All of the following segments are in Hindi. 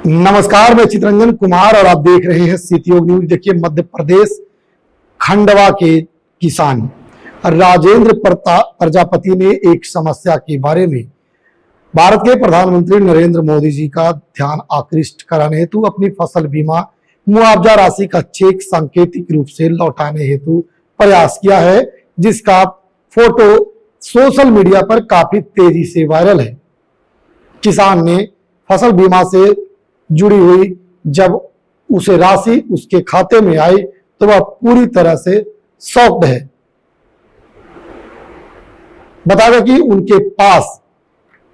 नमस्कार, मैं चित्रंजन कुमार और आप देख रहे हैं सीतियोग न्यूज। देखिए, मध्य प्रदेश खंडवा के किसान राजेंद्र प्रजापति ने एक समस्या के बारे में भारत के प्रधानमंत्री नरेंद्र मोदी जी का ध्यान आकृष्ट कराने हेतु अपनी फसल बीमा मुआवजा राशि का चेक सांकेतिक रूप से लौटाने हेतु प्रयास किया है, जिसका फोटो सोशल मीडिया पर काफी तेजी से वायरल है। किसान ने फसल बीमा से जुड़ी हुई जब उसे राशि उसके खाते में आई तो वह पूरी तरह से शॉक्ड है। बता दें कि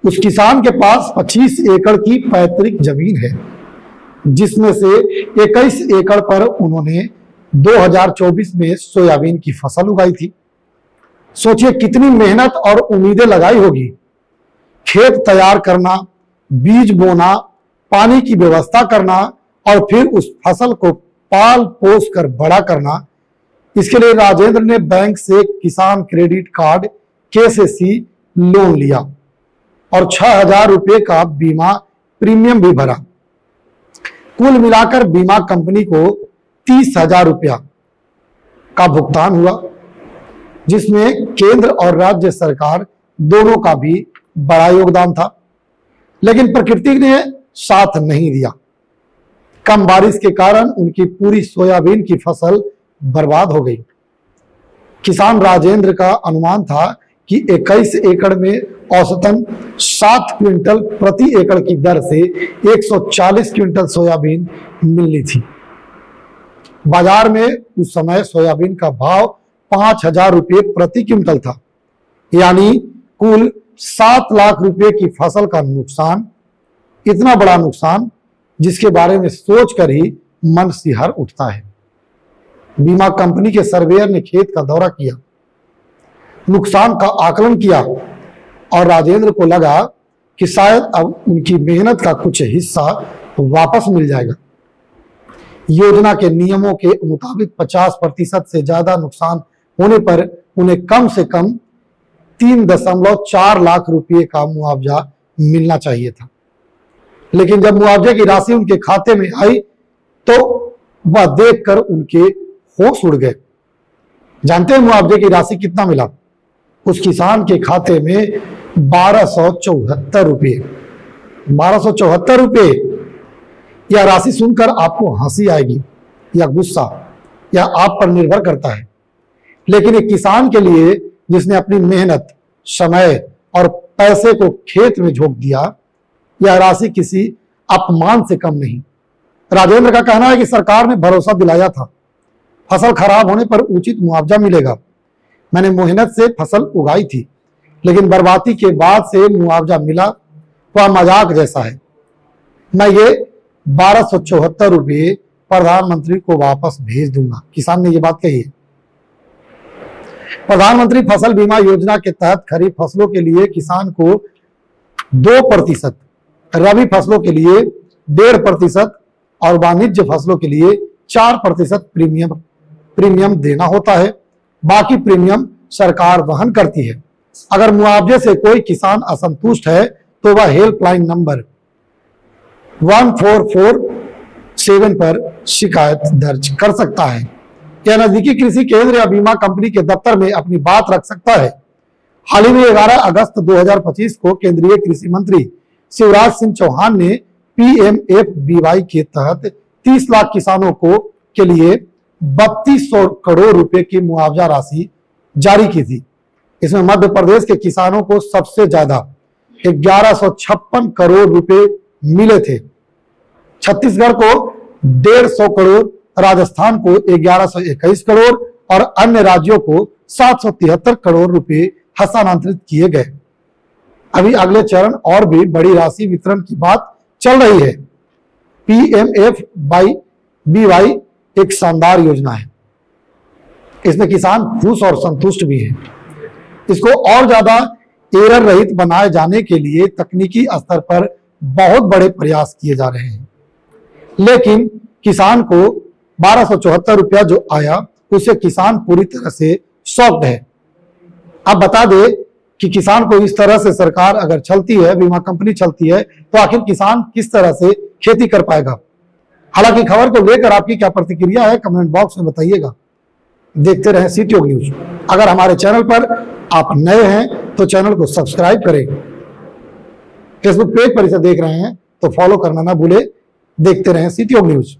उस किसान के पास 25 एकड़ की पैतृक जमीन है, जिसमें से 21 एकड़ पर उन्होंने 2024 में सोयाबीन की फसल उगाई थी। सोचिए कितनी मेहनत और उम्मीदें लगाई होगी। खेत तैयार करना, बीज बोना, पानी की व्यवस्था करना और फिर उस फसल को पाल पोस कर बड़ा करना। इसके लिए राजेंद्र ने बैंक से किसान क्रेडिट कार्ड KCC लोन लिया और 6,000 रुपए का बीमा प्रीमियम भी भरा। कुल मिलाकर बीमा कंपनी को 30,000 रुपया का भुगतान हुआ, जिसमें केंद्र और राज्य सरकार दोनों का भी बड़ा योगदान था। लेकिन प्रकृति ने साथ नहीं दिया। कम बारिश के कारण उनकी पूरी सोयाबीन की फसल बर्बाद हो गई। किसान राजेंद्र का अनुमान था कि 21 एकड़ में औसतन 7 क्विंटल प्रति एकड़ की दर से 140 क्विंटल सोयाबीन मिलनी थी। बाजार में उस समय सोयाबीन का भाव 5,000 रुपये प्रति क्विंटल था, यानी कुल 7 लाख रुपए की फसल का नुकसान। इतना बड़ा नुकसान जिसके बारे में सोचकर ही मन सिहर उठता है। बीमा कंपनी के सर्वेयर ने खेत का दौरा किया, नुकसान का आकलन किया और राजेंद्र को लगा कि शायद अब उनकी मेहनत का कुछ हिस्सा वापस मिल जाएगा। योजना के नियमों के मुताबिक 50% से ज्यादा नुकसान होने पर उन्हें कम से कम 3.4 लाख रुपए का मुआवजा मिलना चाहिए था। लेकिन जब मुआवजे की राशि उनके खाते में आई तो वह देखकर उनके होश उड़ गए। जानते हैं मुआवजे की राशि कितना मिला? उस किसान के खाते में 1274 रुपये। 1274 रुपये। यह राशि सुनकर आपको हंसी आएगी या गुस्सा, या आप पर निर्भर करता है। लेकिन एक किसान के लिए जिसने अपनी मेहनत, समय और पैसे को खेत में झोंक दिया, यह राशि किसी अपमान से कम नहीं। राजेंद्र का कहना है कि सरकार ने भरोसा दिलाया था, फसल खराब होने पर उचित मुआवजा मिलेगा। मैंने मेहनत से फसल उगाई थी, लेकिन बर्बादी के बाद से मुआवजा मिला वह मजाक जैसा है। मैं ये 1274 रुपये प्रधानमंत्री को वापस भेज दूंगा। किसान ने ये बात कही है। प्रधानमंत्री फसल बीमा योजना के तहत खरीफ फसलों के लिए किसान को 2%, रबी फसलों के लिए 1.5% और वाणिज्य फसलों के लिए 4% प्रीमियम देना होता है। बाकी प्रीमियम सरकार वहन करती है। अगर मुआवजे से कोई किसान असंतुष्ट है तो वह हेल्पलाइन नंबर 1447 पर शिकायत दर्ज कर सकता है या नजदीकी कृषि केंद्र या बीमा कंपनी के दफ्तर में अपनी बात रख सकता है। हाल ही में 11 अगस्त 2025 को केंद्रीय कृषि मंत्री शिवराज सिंह चौहान ने PMFBY के तहत 30 लाख किसानों के लिए 3200 करोड़ रुपए की मुआवजा राशि जारी की थी। इसमें मध्य प्रदेश के किसानों को सबसे ज्यादा 1156 करोड़ रुपए मिले थे। छत्तीसगढ़ को 150 करोड़, राजस्थान को 1121 करोड़ और अन्य राज्यों को 773 करोड़ रुपए हस्तांतरित किए गए। अभी अगले चरण और भी बड़ी राशि वितरण की बात चल रही है। PMFBY एक शानदार योजना है। इसमें किसान खुश और संतुष्ट भी है। इसको और ज्यादा एरर रहित बनाए जाने के लिए तकनीकी स्तर पर बहुत बड़े प्रयास किए जा रहे हैं। लेकिन किसान को 1274 रुपया जो आया, उससे किसान पूरी तरह से शॉक्ड है। अब बता दे कि किसान को इस तरह से सरकार अगर चलती है, बीमा कंपनी चलती है, तो आखिर किसान किस तरह से खेती कर पाएगा। हालांकि खबर को लेकर आपकी क्या प्रतिक्रिया है कमेंट बॉक्स में बताइएगा। देखते रहें सिटी न्यूज। अगर हमारे चैनल पर आप नए हैं तो चैनल को सब्सक्राइब करें। फेसबुक पेज पर इसे देख रहे हैं तो फॉलो करना ना भूले। देखते रहें सिटी न्यूज।